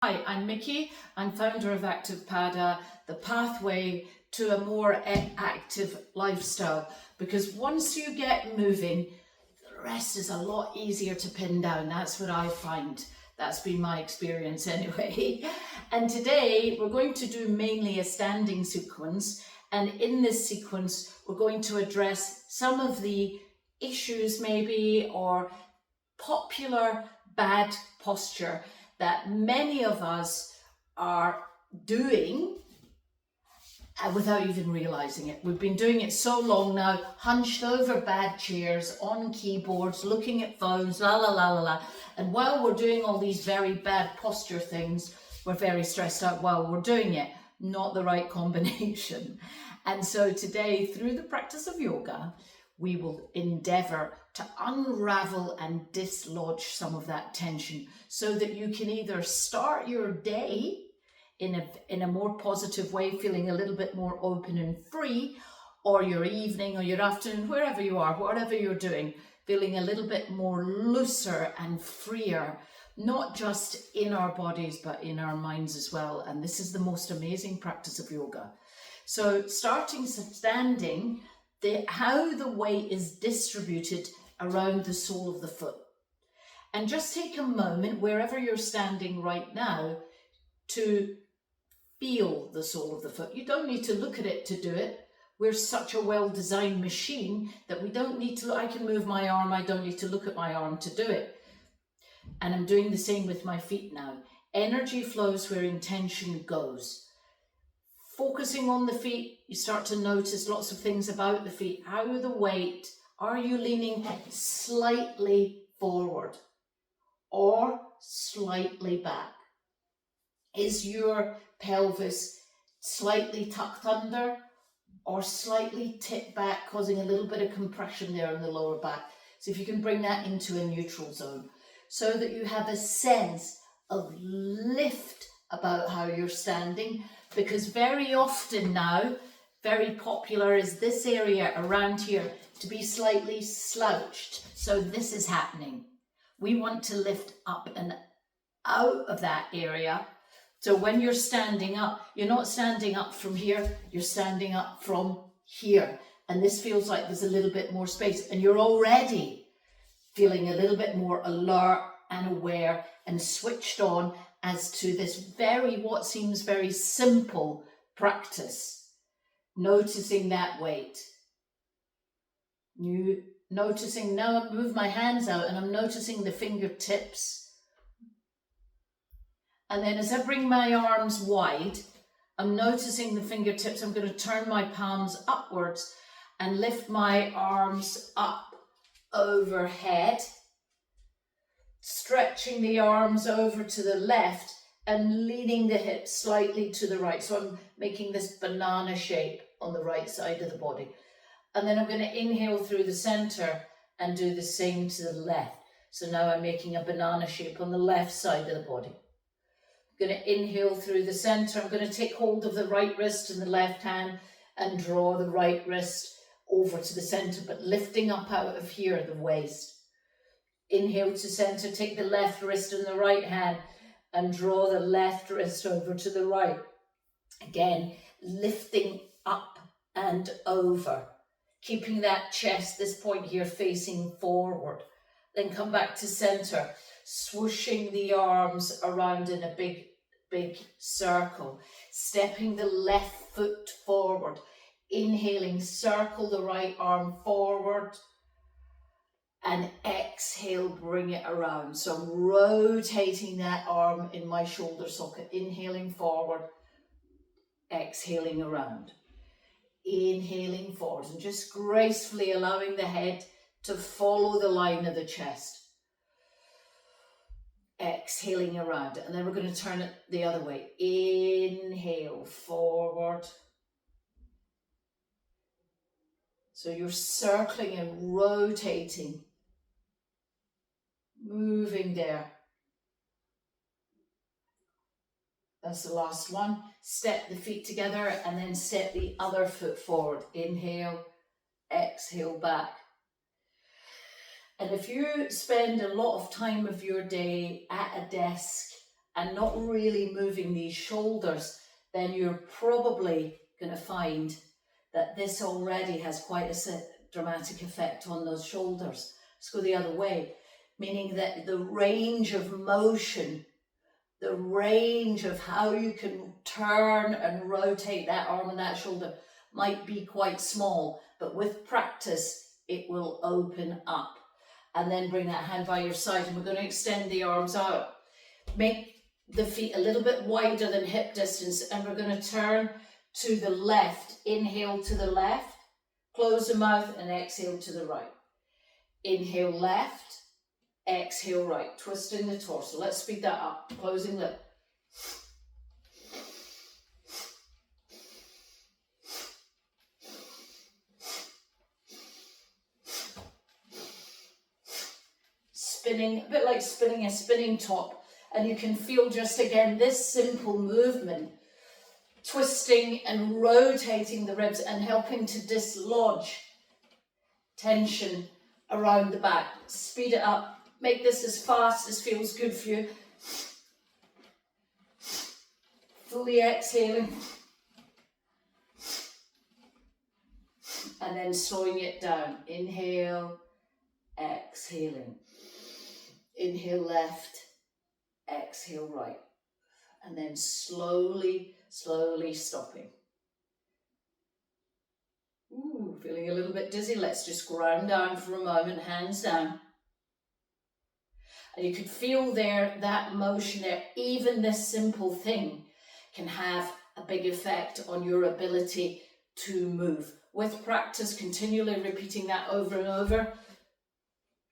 Hi, I'm Mickey. I'm founder of Active Pada, the pathway to a more active lifestyle. Because once you get moving, the rest is a lot easier to pin down. That's what I find. That's been my experience anyway. And today we're going to do mainly a standing sequence. And in this sequence, we're going to address some of the issues maybe or popular bad posture that many of us are doing without even realizing it. We've been doing it so long now, hunched over bad chairs, on keyboards, looking at phones, la la la la la. And while we're doing all these very bad posture things, we're very stressed out while we're doing it. Not the right combination. And so today, through the practice of yoga, we will endeavor to unravel and dislodge some of that tension so that you can either start your day in a more positive way, feeling a little bit more open and free, or your evening or your afternoon, wherever you are, whatever you're doing, feeling a little bit more looser and freer, not just in our bodies, but in our minds as well. And this is the most amazing practice of yoga. So starting standing, how the weight is distributed around the sole of the foot. And just take a moment, wherever you're standing right now, to feel the sole of the foot. You don't need to look at it to do it. We're such a well-designed machine that we don't need to, I can move my arm, I don't need to look at my arm to do it. And I'm doing the same with my feet now. Energy flows where intention goes. Focusing on the feet, you start to notice lots of things about the feet. How the weight, are you leaning slightly forward or slightly back? Is your pelvis slightly tucked under or slightly tipped back, causing a little bit of compression there in the lower back? So if you can bring that into a neutral zone so that you have a sense of lift about how you're standing, because very often now, very popular is this area around here to be slightly slouched. So this is happening. We want to lift up and out of that area. So when you're standing up, you're not standing up from here, you're standing up from here. And this feels like there's a little bit more space, and you're already feeling a little bit more alert and aware and switched on as to this what seems very simple practice. Noticing that weight. Noticing, now I move my hands out and I'm noticing the fingertips. And then as I bring my arms wide, I'm noticing the fingertips. I'm going to turn my palms upwards and lift my arms up overhead, stretching the arms over to the left and leaning the hips slightly to the right. So I'm making this banana shape on the right side of the body. And then I'm going to inhale through the center and do the same to the left. So now I'm making a banana shape on the left side of the body. I'm going to inhale through the center. I'm going to take hold of the right wrist in the left hand and draw the right wrist over to the center, but lifting up out of here, the waist. Inhale to center, take the left wrist in the right hand and draw the left wrist over to the right. Again, lifting up and over, keeping that chest, this point here, facing forward. Then come back to center, swooshing the arms around in a big circle, stepping the left foot forward, inhaling, circle the right arm forward, and exhale, bring it around. So I'm rotating that arm in my shoulder socket, inhaling forward, exhaling around. Inhaling forward and just gracefully allowing the head to follow the line of the chest. Exhaling around, and then we're going to turn it the other way. Inhale forward. So you're circling and rotating, moving there. That's the last one. Step the feet together and then step the other foot forward. Inhale, exhale back. And if you spend a lot of time of your day at a desk and not really moving these shoulders, then you're probably going to find that this already has quite a dramatic effect on those shoulders. Let's go the other way, meaning that the range of motion, the range of how you can turn and rotate that arm and that shoulder might be quite small, but with practice, it will open up. And then bring that hand by your side, and we're going to extend the arms out. Make the feet a little bit wider than hip distance, and we're going to turn to the left. Inhale to the left, close the mouth, and exhale to the right. Inhale left, exhale right, twisting the torso. Let's speed that up. Closing lip. Spinning, a bit like spinning a spinning top, and you can feel just again this simple movement, twisting and rotating the ribs and helping to dislodge tension around the back. Speed it up, make this as fast as feels good for you. Fully exhaling, and then slowing it down. Inhale, exhaling. Inhale left, exhale right, and then slowly, slowly stopping. Ooh, feeling a little bit dizzy. Let's just ground down for a moment, hands down. And you could feel there, that motion there, even this simple thing can have a big effect on your ability to move. With practice, continually repeating that over and over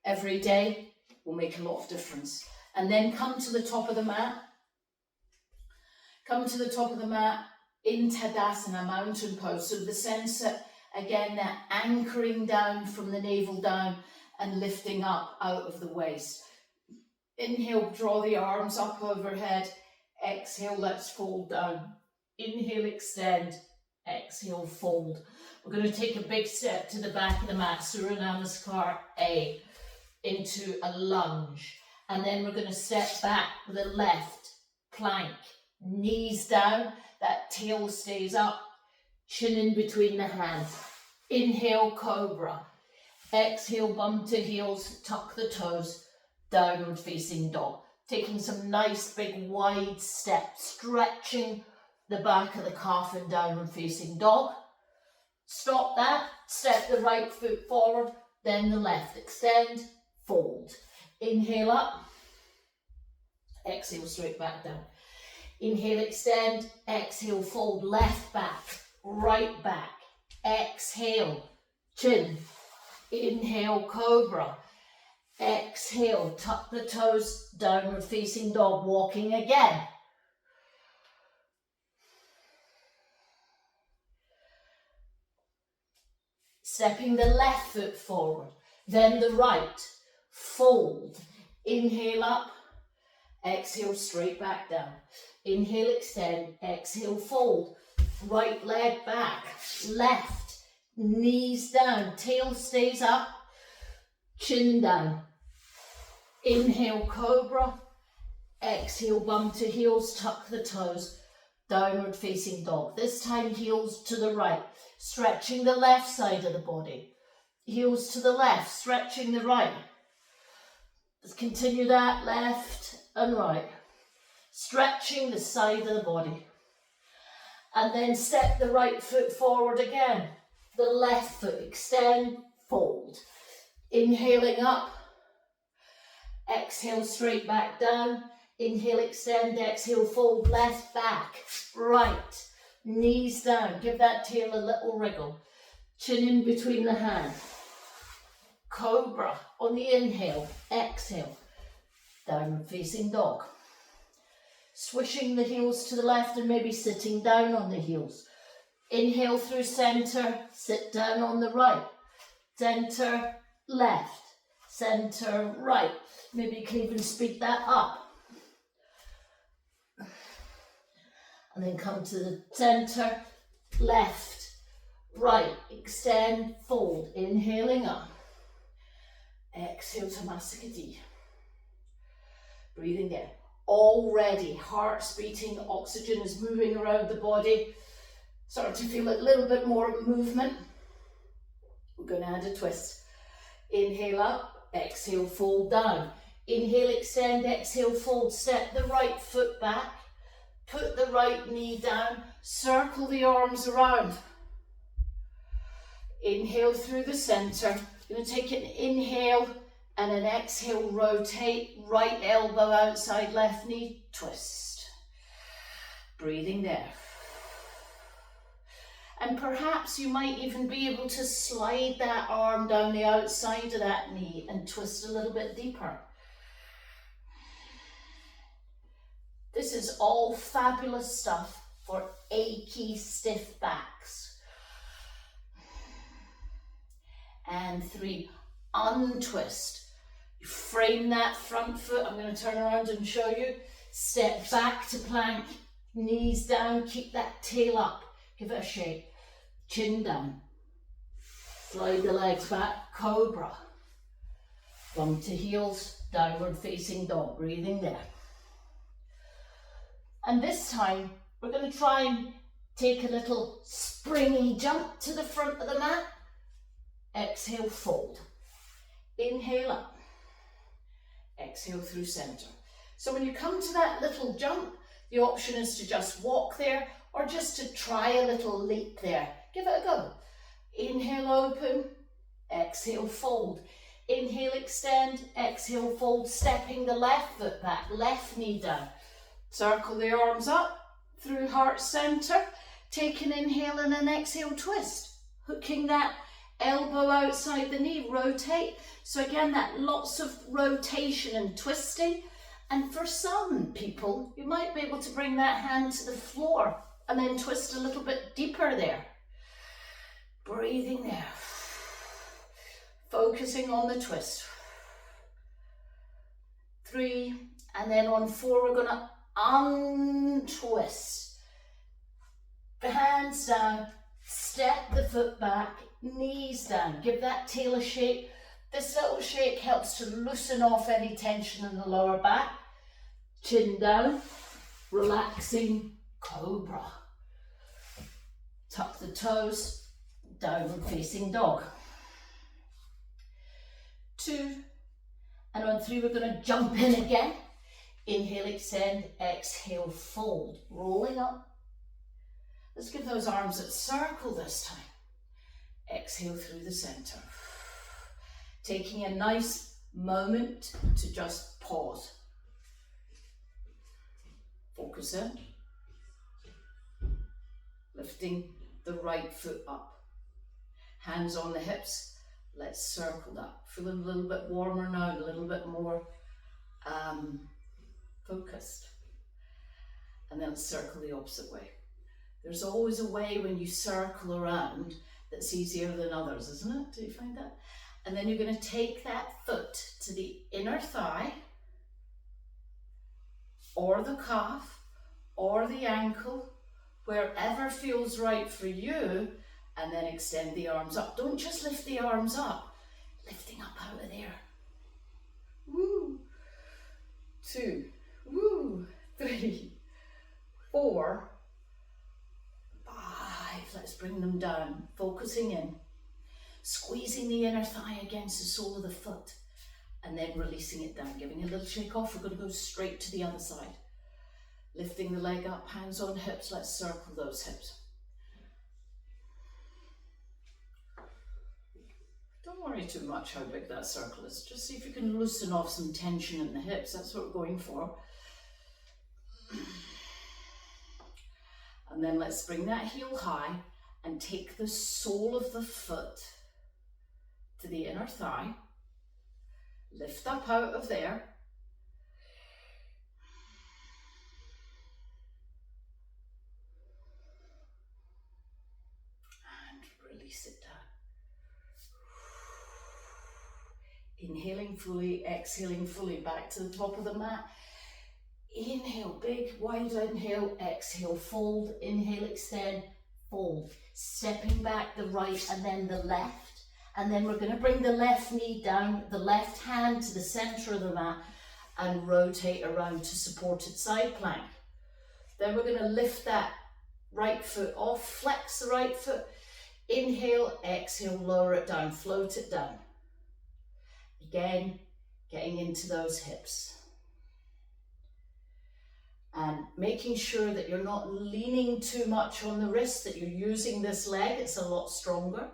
every day, will make a lot of difference. And then come to the top of the mat. Come to the top of the mat in Tadasana, mountain pose. So the sense that, again, that anchoring down from the navel down and lifting up out of the waist. Inhale, draw the arms up overhead. Exhale, let's fold down. Inhale, extend. Exhale, fold. We're going to take a big step to the back of the mat, Surya Namaskar A, into a lunge. And then we're going to step back with the left plank, knees down, that tail stays up, chin in between the hands. Inhale, cobra. Exhale, bum to heels, tuck the toes, downward facing dog. Taking some nice big wide steps, stretching the back of the calf and downward facing dog. Stop that, step the right foot forward, then the left. Extend, fold. Inhale up, exhale straight back down. Inhale, extend, exhale, fold, left back, right back. Exhale, chin. Inhale, cobra. Exhale, tuck the toes, downward facing dog, walking again. Stepping the left foot forward, then the right. Fold. Inhale up, exhale straight back down. Inhale, extend, exhale, fold. Right leg back, left, knees down, tail stays up, chin down. Inhale, cobra. Exhale, bum to heels, tuck the toes, downward facing dog. This time heels to the right, stretching the left side of the body. Heels to the left, stretching the right. Let's continue that, left and right. Stretching the side of the body. And then step the right foot forward again. The left foot, extend, fold. Inhaling up. Exhale, straight back down. Inhale, extend, exhale, fold, left, back, right. Knees down, give that tail a little wriggle. Chin in between the hands. Cobra on the inhale, exhale. Downward facing dog. Swishing the heels to the left and maybe sitting down on the heels. Inhale through center, sit down on the right. Center, left. Center, right. Maybe you can even speed that up. And then come to the center, left, right. Extend, fold. Inhaling up. Exhale to Masakati. Breathing in. already. Heart's beating, oxygen is moving around the body. Start to feel a little bit more movement. We're going to add a twist. Inhale up, exhale, fold down. Inhale, extend, exhale, fold. Step the right foot back. Put the right knee down. Circle the arms around. Inhale through the center. You're going to take an inhale and an exhale, rotate. Right elbow outside left knee, twist. Breathing there. And perhaps you might even be able to slide that arm down the outside of that knee and twist a little bit deeper. This is all fabulous stuff for achy, stiff backs. And 3, untwist. You frame that front foot. I'm going to turn around and show you. Step back to plank, knees down, keep that tail up. Give it a shake. Chin down. Slide the legs back, cobra. Bum to heels, downward facing dog. Breathing there. And this time, we're going to try and take a little springy jump to the front of the mat. Exhale, fold. Inhale up. Exhale through center. So when you come to that little jump, the option is to just walk there or just to try a little leap there. Give it a go. Inhale, open. Exhale, fold. Inhale, extend. Exhale, fold. Stepping the left foot back, left knee down. Circle the arms up through heart center. Take an inhale and an exhale, twist. Hooking that elbow outside the knee, rotate. So again, that lots of rotation and twisting. And for some people, you might be able to bring that hand to the floor and then twist a little bit deeper there. Breathing there. Focusing on the twist. 3, and then on 4, we're going to untwist. The hands down, step the foot back, knees down. Give that tail a shake. This little shake helps to loosen off any tension in the lower back. Chin down, relaxing cobra. Tuck the toes, downward facing dog. 2, and on 3 we're going to jump in again. Inhale, extend, exhale, fold. Rolling up. Let's give those arms a circle this time. Exhale through the center. Taking a nice moment to just pause. Focus in. Lifting the right foot up. Hands on the hips. Let's circle that. Feeling a little bit warmer now, a little bit more focused. And then let's circle the opposite way. There's always a way when you circle around that's easier than others, isn't it? Do you find that? And then you're going to take that foot to the inner thigh, or the calf, or the ankle, wherever feels right for you, and then extend the arms up. Don't just lift the arms up, lifting up out of there. Woo. 2, woo. 3, 4, 5. Let's bring them down, focusing in, squeezing the inner thigh against the sole of the foot, and then releasing it down, giving a little shake off. We're going to go straight to the other side. Lifting the leg up, hands on hips. Let's circle those hips. Don't worry too much how big that circle is. Just see if you can loosen off some tension in the hips. That's what we're going for. And then let's bring that heel high and take the sole of the foot to the inner thigh. Lift up out of there. And release it down. Inhaling fully, exhaling fully, back to the top of the mat. Inhale, big, wide inhale, exhale, fold, inhale, extend, fold. Stepping back the right and then the left. And then we're going to bring the left knee down, the left hand to the center of the mat, and rotate around to supported side plank. Then we're going to lift that right foot off, flex the right foot, inhale, exhale, lower it down, float it down. Again, getting into those hips. And making sure that you're not leaning too much on the wrist, that you're using this leg, it's a lot stronger.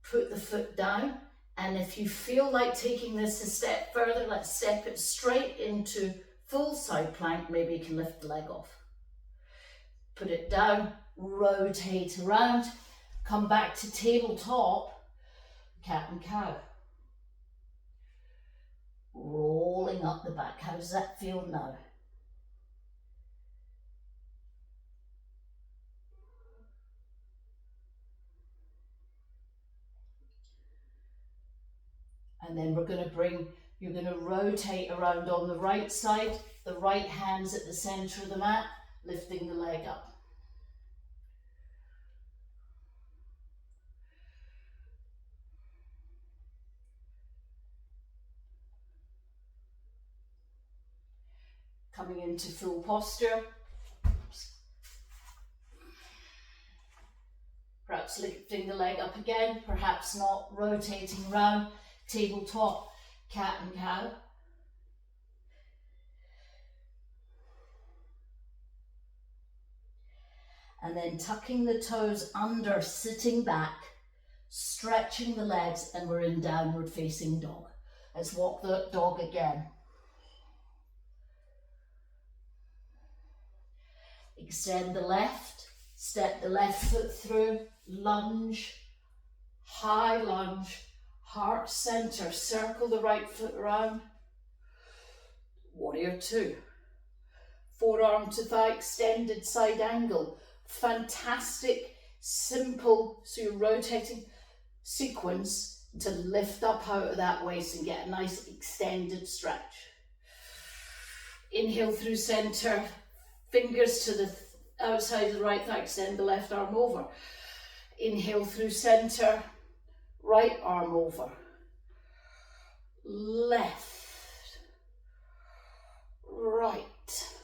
Put the foot down, and if you feel like taking this a step further, let's step it straight into full side plank. Maybe you can lift the leg off. Put it down, rotate around, come back to tabletop, cat and cow. Rolling up the back. How does that feel now? And then you're going to rotate around on the right side, the right hand's at the center of the mat, lifting the leg up. Coming into full posture. Perhaps lifting the leg up again, perhaps not, rotating round, tabletop, cat and cow. And then tucking the toes under, sitting back, stretching the legs, and we're in downward facing dog. Let's walk the dog again. Extend the left, step the left foot through, lunge, high lunge, heart center, circle the right foot around. Warrior two. Forearm to thigh, extended side angle. Fantastic, simple, so you're rotating sequence to lift up out of that waist and get a nice extended stretch. Inhale through center, fingers to the outside of the right thigh, extend the left arm over. Inhale through center, right arm over. Left, right,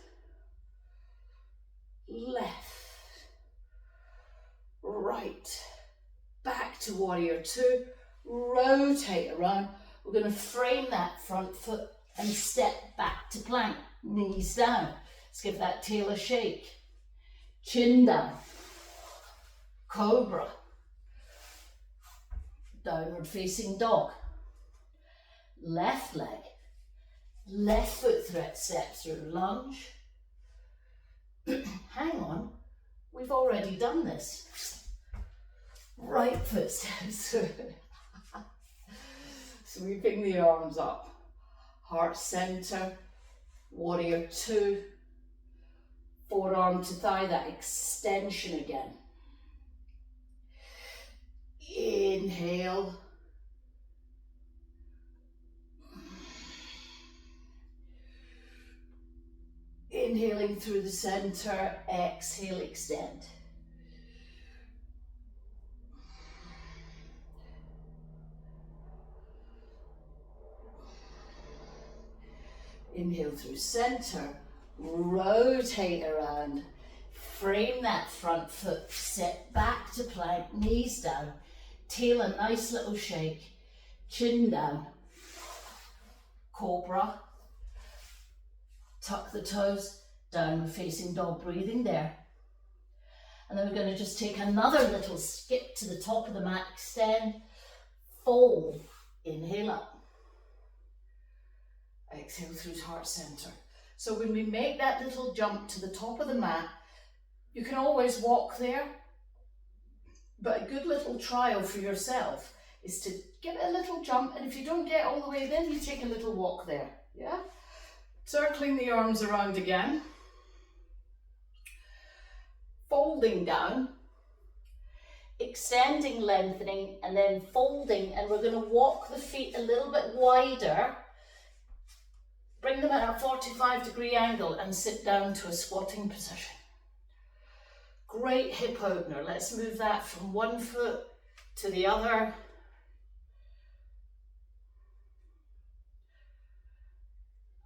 left, right. Back to warrior two, rotate around. We're going to frame that front foot and step back to plank, knees down. Let's give that tail a shake. Chin down. Cobra. Downward facing dog. Left leg. Left foot step through, lunge. Hang on, we've already done this. Right foot steps through. Sweeping the arms up. Heart center. Warrior two. Forearm to thigh, that extension again. Inhale. Inhaling through the center, exhale, extend. Inhale through center, rotate around, frame that front foot, sit back to plank, knees down, tail a nice little shake, chin down, cobra, tuck the toes, downward facing dog, breathing there. And then we're going to just take another little skip to the top of the mat, extend, fold, inhale up. Exhale through heart center. So when we make that little jump to the top of the mat, you can always walk there, but a good little trial for yourself is to give it a little jump, and if you don't get all the way, then you take a little walk there, yeah? Circling the arms around again, folding down, extending, lengthening, and then folding, and we're going to walk the feet a little bit wider. Bring them at a 45-degree angle and sit down to a squatting position. Great hip opener. Let's move that from one foot to the other.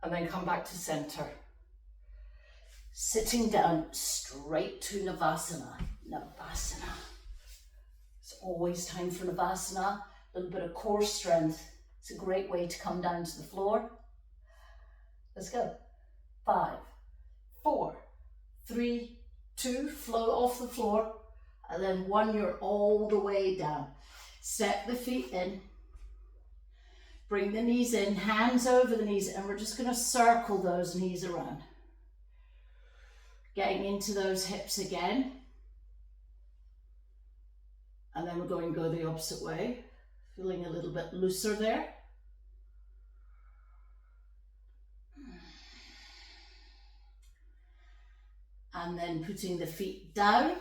and then come back to center. Sitting down straight to Navasana. Navasana. It's always time for Navasana. A little bit of core strength. It's a great way to come down to the floor. Let's go. 5, 4, 3, 2, float off the floor. And then 1, you're all the way down. Step the feet in. Bring the knees in, hands over the knees, and we're just going to circle those knees around. Getting into those hips again. And then we're going to go the opposite way. Feeling a little bit looser there. And then putting the feet down,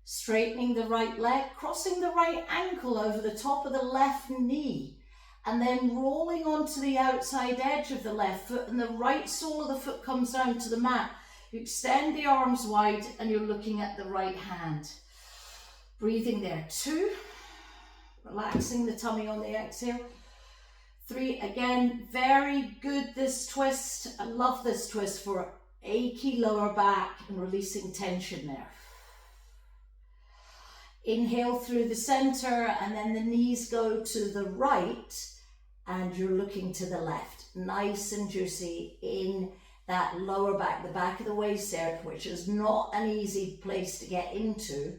straightening the right leg, crossing the right ankle over the top of the left knee, and then rolling onto the outside edge of the left foot, and the right sole of the foot comes down to the mat. You extend the arms wide and you're looking at the right hand. Breathing there. 2, relaxing the tummy on the exhale. 3, again, very good this twist. I love this twist for achy lower back and releasing tension there. Inhale through the center, and then the knees go to the right and you're looking to the left. Nice and juicy in that lower back, the back of the waist there, which is not an easy place to get into.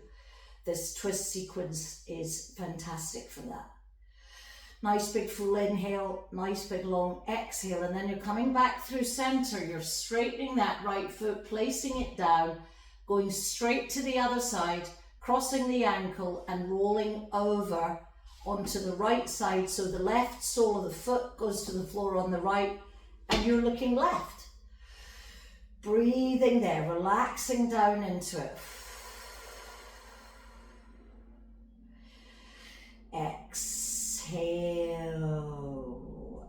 This twist sequence is fantastic for that. Nice big full inhale, nice big long exhale, and then you're coming back through center. You're straightening that right foot, placing it down, going straight to the other side, crossing the ankle and rolling over onto the right side. So the left sole of the foot goes to the floor on the right and you're looking left. Breathing there, relaxing down into it. Exhale.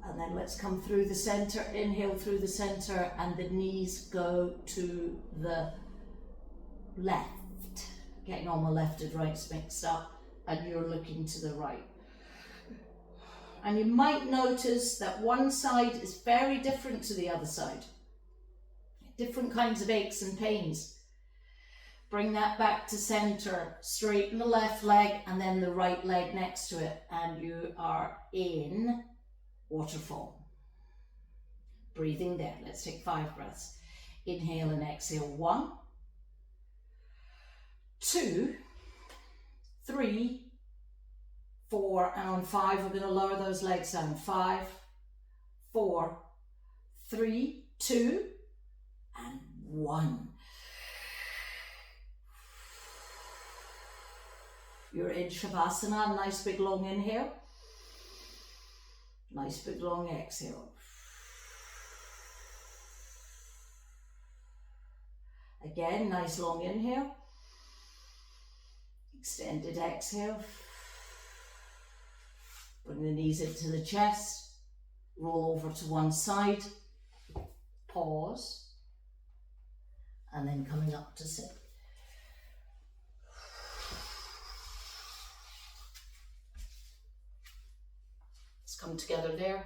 And then let's come through the center. Inhale through the center and the knees go to the left. Getting all my left and rights mixed up, and you're looking to the right. And you might notice that one side is very different to the other side. Different kinds of aches and pains. Bring that back to center, straighten the left leg and then the right leg next to it, and you are in waterfall. Breathing there. Let's take 5 breaths. Inhale and exhale. 1, 2, 3, 4, and on 5 we're going to lower those legs down. 5, 4, 3, 2, and 1. You're in Shavasana. Nice big long inhale. Nice big long exhale. Again, nice long inhale. Extended exhale. Bring the knees into the chest. Roll over to one side. Pause. And then coming up to sit. Let's come together there.